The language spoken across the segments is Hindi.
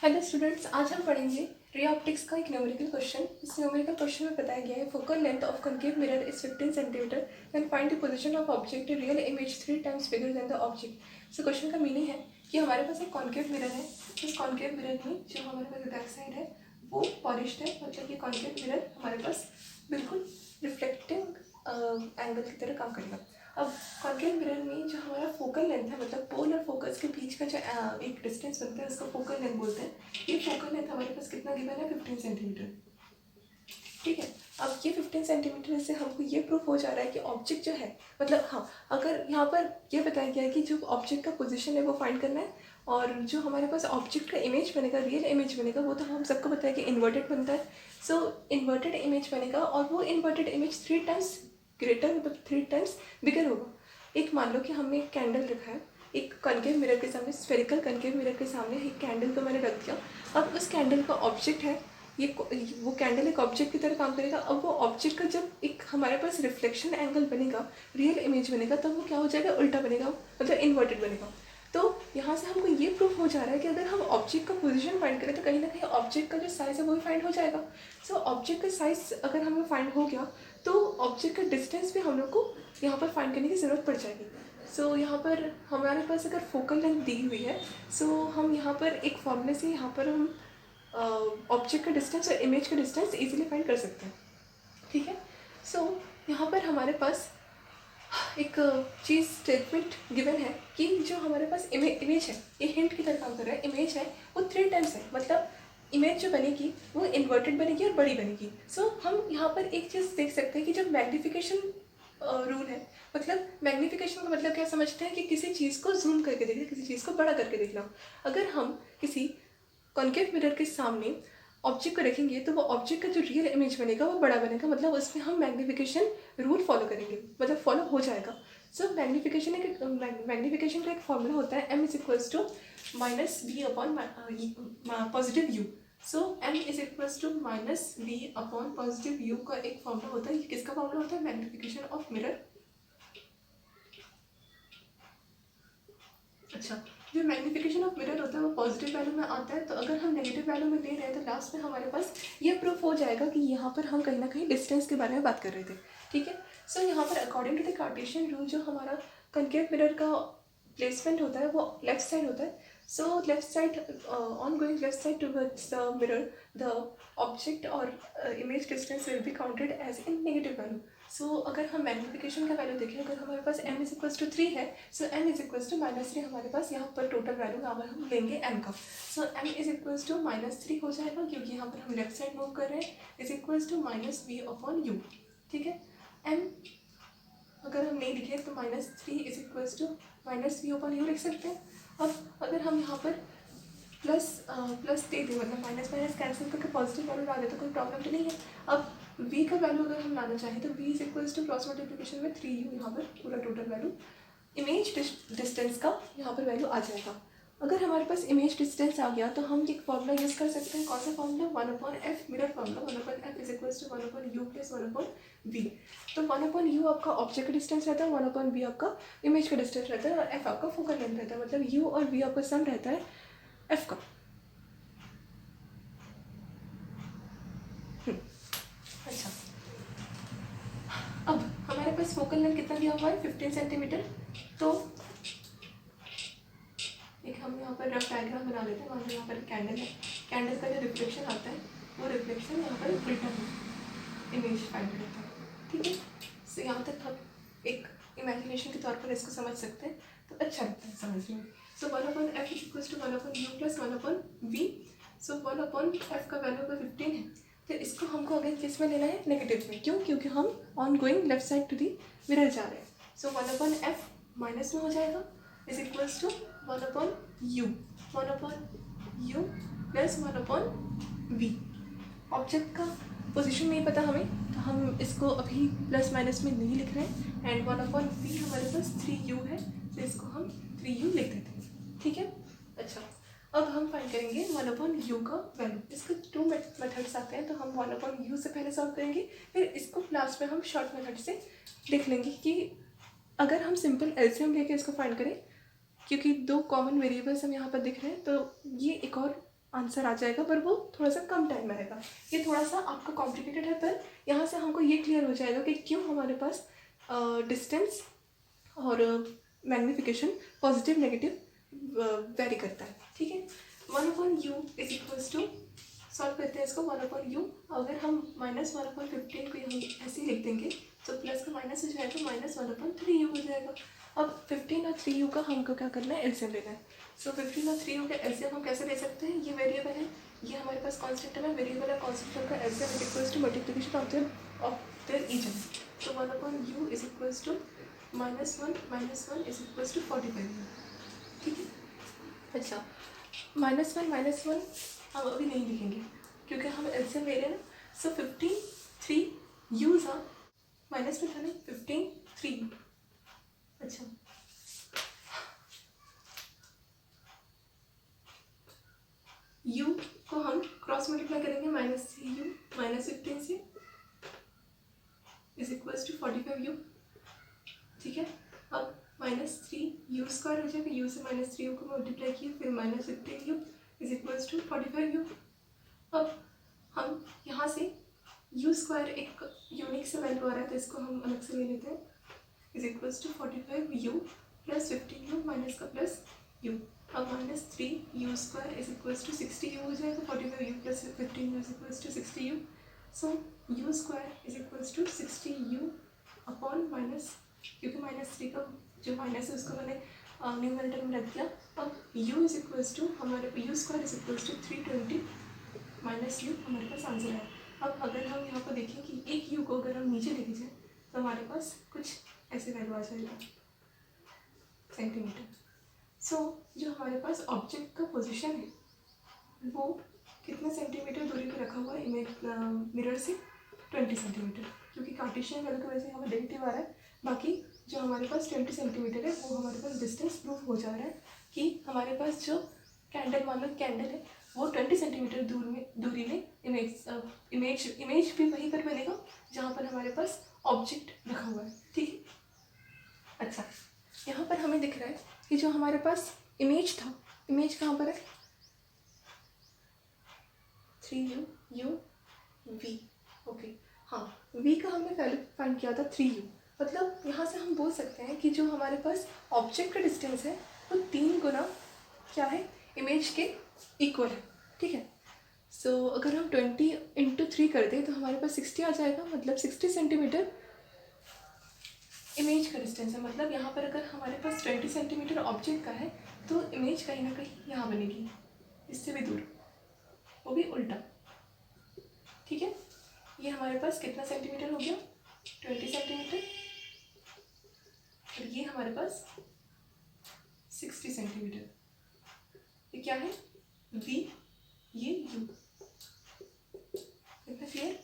हेलो स्टूडेंट्स, आज हम पढ़ेंगे रे ऑप्टिक्स का एक न्यूमेरिकल क्वेश्चन। इस न्यूमेरिकल क्वेश्चन में बताया गया है focal length of concave mirror is 15 centimetre and find the position of object real image 3 times bigger than the object. So question का मीनिंग है कि हमारे पास एक कॉन्केव मिरर है। इस कॉन्केव मिरर में जो हमारे पास बैक साइड है वो पॉलिश्ड है, मतलब ये कॉन्केव मिरर हमारे पास बिल्कुल रिफ्लेक्टिंग एंगल की तरह काम करेगा। अब कॉन्केव मिरर में जो हमारा फोकल लेंथ है, मतलब पोल और फोकस के बीच का जो एक डिस्टेंस बनता है उसको फोकल लेंथ बोलते हैं। ये फोकल लेंथ हमारे पास कितना गिवन है? 15 सेंटीमीटर। ठीक है, अब ये 15 सेंटीमीटर से हमको ये प्रूफ हो जा रहा है कि ऑब्जेक्ट जो है, मतलब हाँ, अगर यहाँ पर ये बताया गया है कि जो ऑब्जेक्ट का पोजीशन है वो फाइंड करना है, और जो हमारे पास ऑब्जेक्ट का इमेज बनेगा, रियल इमेज बनेगा, वो तो हम सबको पता है कि इन्वर्टेड बनता है। सो इन्वर्टेड इमेज बनेगा और वो इन्वर्टेड इमेज 3 टाइम्स ग्रेटर, मतलब 3 टाइम्स बिगर होगा। एक मान लो कि हमने एक कैंडल रखा है, एक कनकेव मिरर के सामने, स्फेरिकल कनकेव मिरर के सामने एक कैंडल को मैंने रख दिया। अब उस कैंडल का ऑब्जेक्ट है, ये वो कैंडल एक ऑब्जेक्ट की तरह काम करेगा। अब वो ऑब्जेक्ट का जब एक हमारे पास रिफ्लेक्शन एंगल बनेगा, रियल इमेज बनेगा, तब वो क्या हो जाएगा? उल्टा बनेगा, मतलब इन्वर्टेड बनेगा। तो यहाँ से हमको ये प्रूफ हो जा रहा है कि अगर हम ऑब्जेक्ट का पोजीशन फाइंड करें तो कहीं ना कहीं ऑब्जेक्ट का जो साइज़ है वो भी फाइंड हो जाएगा। सो ऑब्जेक्ट का साइज़ अगर हमें फाइंड हो गया तो ऑब्जेक्ट का डिस्टेंस भी हम लोग को यहाँ पर फाइंड करने की ज़रूरत पड़ जाएगी। सो यहाँ पर हमारे पास अगर फोकल लेंथ दी हुई है, सो हम यहाँ पर एक फॉर्मूले से यहाँ पर हम ऑब्जेक्ट का डिस्टेंस और इमेज का डिस्टेंस इजीली फाइंड कर सकते हैं। ठीक है, सो यहाँ पर हमारे पास एक चीज़ स्टेटमेंट गिवन है कि जो हमारे पास इमेज है, ये हिंट की तरह काम कर रहा है। इमेज है वो 3 टाइम्स है, मतलब इमेज जो बनेगी वो इन्वर्टेड बनेगी और बड़ी बनेगी। सो हम यहाँ पर एक चीज़ देख सकते हैं कि जब मैग्नीफिकेशन रूल है, मतलब मैग्नीफिकेशन का मतलब क्या समझते हैं कि किसी चीज़ को जूम करके देखना, किसी चीज़ को बड़ा करके देखना। अगर हम किसी कॉन्केव मिरर के सामने ऑब्जेक्ट को रखेंगे तो वो ऑब्जेक्ट का जो रियल इमेज बनेगा वो बड़ा बनेगा, मतलब उसमें हम मैग्नीफिकेशन रूल फॉलो करेंगे, मतलब फॉलो हो जाएगा। सो मैग्नीफिकेशन का एक फॉर्मूला होता है, m is equals to minus B upon positive U. So m is equals to minus B upon positive U का एक फॉर्मूला होता है। ये किसका फॉर्मूला होता है? Magnification of mirror. अच्छा, जो मैग्नीफिकेशन ऑफ मिरर होता है वो पॉजिटिव वैल्यू में आता है। तो अगर हम नेगेटिव वैल्यू में ले रहे हैं तो लास्ट में हमारे पास ये प्रूफ हो जाएगा कि यहाँ पर हम कहीं ना कहीं डिस्टेंस के बारे में बात कर रहे थे। ठीक है, सो यहाँ पर according to the Cartesian rule जो हमारा कनकेव मिरर का प्लेसमेंट होता है वो लेफ्ट साइड होता है। So left side, on going left side towards the mirror, the object और image distance will be counted as in negative value. So अगर हम मैग्नीफिकेशन का वैल्यू देखें, अगर हमारे पास m इज इक्वल्स टू 3 है, so m is equals to -3 हमारे पास यहाँ पर टोटल वैल्यू यहाँ पर हम लेंगे m का। सो m इज इक्वल्स टू -3 हो जाएगा, क्योंकि यहाँ पर हम लेफ्ट साइड मूव कर रहे हैं, is equals to -v upon u। ठीक है, m अगर हम नहीं लिखे तो -3 is equals to -v upon u लिख सकते हैं। अब अगर हम यहाँ पर प्लस दे दें, मतलब माइनस माइनस कैंसिल करके पॉजिटिव वैल्यू ला दे तो कोई प्रॉब्लम तो नहीं है। अब v का वैल्यू अगर हम लाना चाहें तो v is equals to cross multiplication में 3u, यहाँ पर पूरा टोटल वैल्यू इमेज डिस्टेंस का यहाँ पर वैल्यू आ जाएगा। अगर हमारे पास इमेज डिस्टेंस आ गया तो हम एक फॉर्मूला यूज़ कर सकते हैं। कौन सा फॉर्मूला? 1/f mirror formula. 1/f is equals to 1/u plus 1/v। तो 1/u आपका ऑब्जेक्ट का डिस्टेंस रहता है, 1/v आपका इमेज का डिस्टेंस रहता है, और f आपका फोकल लेंथ रहता है, मतलब u और v आपका सम रहता है f का। अच्छा, अब हमारे पास फोकल लेंथ कितना दिया हुआ है? 15 सेंटीमीटर। तो एक हम यहाँ पर रफ डायग्राम बना लेते हैं। मान लो यहाँ पर कैंडल है, कैंडल का जो रिफ्लेक्शन आता है वो रिफ्लेक्शन यहाँ पर उल्टा इमेज फाइंड करता है। ठीक है, सो यहाँ तक हम एक इमेजिनेशन के तौर पर इसको समझ सकते हैं, तो अच्छा लगता है समझने में। So 1/f is equals to 1/u plus 1/v। So 1/f का वैल्यू अगर 15 है तो इसको हमको अगेन किस में लेना है? नेगेटिव में। क्यों? क्योंकि हम on going left side to the mirror जा रहे हैं। सो 1/f माइनस में हो जाएगा, is equals to 1/u plus 1/v। Object का पोजीशन नहीं पता हमें, तो हम इसको अभी प्लस माइनस में नहीं लिख रहे हैं। एंड 1/v हमारे पास 3u है, तो इसको हम 3u लिख देते हैं। ठीक है, अच्छा, अब हम फाइंड करेंगे 1/u का वैल्यू। इसके 2 मेथड्स आते हैं, तो हम 1/u से पहले सॉल्व करेंगे, फिर इसको लास्ट में हम शॉर्ट मेथड से देख लेंगे कि अगर हम सिंपल एलसीएम लेके इसको फाइंड करें, क्योंकि 2 कॉमन वेरिएबल्स हम यहाँ पर दिख रहे हैं, तो ये एक और आंसर आ जाएगा, पर वो थोड़ा सा कम टाइम में आएगा। ये थोड़ा सा आपका कॉम्प्लिकेटेड है, पर यहाँ से हमको ये क्लियर हो जाएगा कि क्यों हमारे पास डिस्टेंस और मैग्नीफिकेशन पॉजिटिव नेगेटिव वेरी करता है। ठीक है, 1/u is equals to, solve करते हैं इसको, 1/u। अगर हम -1/15 को यहाँ ऐसे ही लिख देंगे तो प्लस का माइनस हो जाएगा, -1/3u हो जाएगा। अब 15 और 3u का हमको क्या करना है, एलसीएम लेना है। सो 15 और 3u का एलसीएम हम कैसे ले सकते हैं, ये वेरिएबल है, ये हमारे पास कांस्टेंट है, वेरिएबल है, कांस्टेंट का LCM is equals to multiplication of their each. तो 1/u is equals to -1 is equals to 45। ठीक है, अच्छा, -1 हम अभी नहीं लिखेंगे क्योंकि हम एलसीएम ले रहे हैं ना। सो 15 3 यूज आ माइनस में था ना, 15 3। अच्छा, u को हम क्रॉस मल्टीप्लाई करेंगे, -3u -15 से इज इक्वल्स टू 45u। ठीक है, अब -3u स्क्वायर हो जाएगा, u से -3u को मल्टीप्लाई किया, फिर -15u is equals to 45u। अब हम यहाँ से u स्क्वायर एक यूनिक से वैल्यू आ रहा है, तो इसको हम अलग से ले लेते हैं, is equals to 45u plus 15u minus का प्लस u। अब -3u square is equals to 60u हो जाएगा, 45u plus 15u is equals to 60u। So u square is equals to 60u upon minus, क्योंकि -3 का जो माइनस है उसको मैंने न्यूमरेटर में रख दिया। अब u इज इक्वल्स टू हमारे u square is equals to 320 minus u हमारे पास आंसर है। अब अगर हम यहाँ पर देखें कि एक u को अगर हम नीचे लेके जाएं तो हमारे पास कुछ ऐसे वैल्यू आ जाएगा, सेंटीमीटर। सो जो हमारे पास ऑब्जेक्ट का पोजीशन है वो कितने सेंटीमीटर दूरी पर रखा हुआ है इमेज मिरर से, 20 सेंटीमीटर, क्योंकि कार्टेशियन वैल्यू की वजह से हमें नेगेटिव आ रहा है। बाकी जो हमारे पास 20 सेंटीमीटर है वो हमारे पास डिस्टेंस प्रूफ हो जा रहा है कि हमारे पास जो कैंडल, मान लो कैंडल है, वो 20 सेंटीमीटर दूरी में इमेज भी वहीं पर बनेगा जहाँ पर हमारे पास ऑब्जेक्ट रखा हुआ है। ठीक है, अच्छा, यहाँ पर हमें दिख रहा है कि जो हमारे पास इमेज था, इमेज कहाँ पर है, 3u v। ओके, हाँ, v का हमने वैल्यू फाइंड किया था 3u। मतलब यहाँ से हम बोल सकते हैं कि जो हमारे पास ऑब्जेक्ट का डिस्टेंस है वो 3 गुना क्या है, इमेज के इक्वल है। ठीक है, सो अगर हम 20 × 3 कर दें तो हमारे पास 60 आ जाएगा, मतलब 60 सेंटीमीटर इमेज का डिस्टेंस है। मतलब यहाँ पर अगर हमारे पास 20 सेंटीमीटर ऑब्जेक्ट का है तो इमेज कहीं ना कहीं यहाँ बनेगी, इससे भी दूर, वो भी उल्टा। ठीक है, ये हमारे पास कितना सेंटीमीटर हो गया, 20 सेंटीमीटर, और ये हमारे पास 60 सेंटीमीटर। ये क्या है, v, ये u। इतना क्लियर?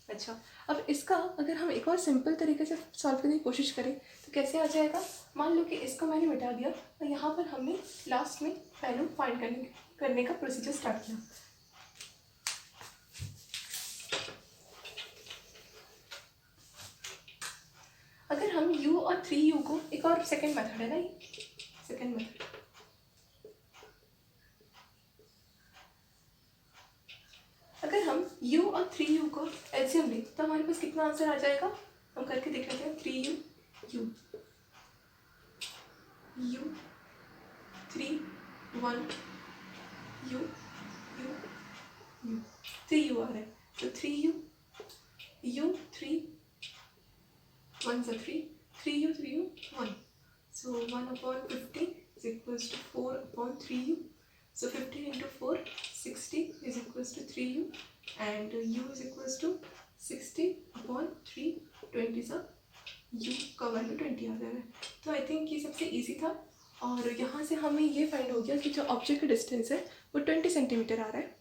अच्छा, अब इसका अगर हम एक और सिंपल तरीके से सॉल्व करने की कोशिश करें तो कैसे आ जाएगा। मान लो कि इसको मैंने मिटा दिया और यहाँ पर हमने लास्ट में वैल्यू फाइंड करने का प्रोसीजर स्टार्ट किया। अगर हम u और 3u को, एक और सेकेंड मेथड है ना, ये सेकेंड मेथड, अगर हम u और 3u को एलसीएम लें तो हमारे पास कितना आंसर आ जाएगा, हम करके देख लेते हैं। 3u u 3 1 u 3u आ रहा है, तो 3u u 3 1 से 3 3u 1, so 1/50 is equals to 4/3u, so 15 × 4 60 is equals to 3u, and u is equals to 60/3, 20 सा u का वैल्यू 20 आ रहा है। तो आई थिंक ये सबसे इजी था, और यहाँ से हमें ये फाइंड हो गया कि जो ऑब्जेक्ट का डिस्टेंस है वो 20 सेंटीमीटर आ रहा है।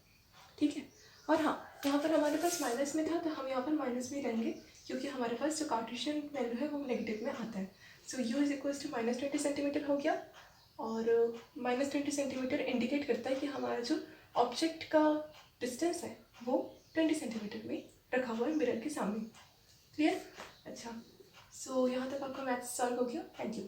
ठीक है, और हाँ, यहाँ पर हमारे पास माइनस में था तो हम यहाँ पर माइनस भी लेंगे क्योंकि हमारे पास जो कार्टेशियन वैल्यू है वो नेगेटिव में आता है। So u is equals to -20 centimetre हो गया, और -20 सेंटीमीटर इंडिकेट करता है कि हमारा जो ऑब्जेक्ट का डिस्टेंस है वो 20 सेंटीमीटर में रखा हुआ है मिरर के सामने। क्लियर? अच्छा, सो यहाँ तक आपका मैथ्स सॉल्व हो गया। Thank you.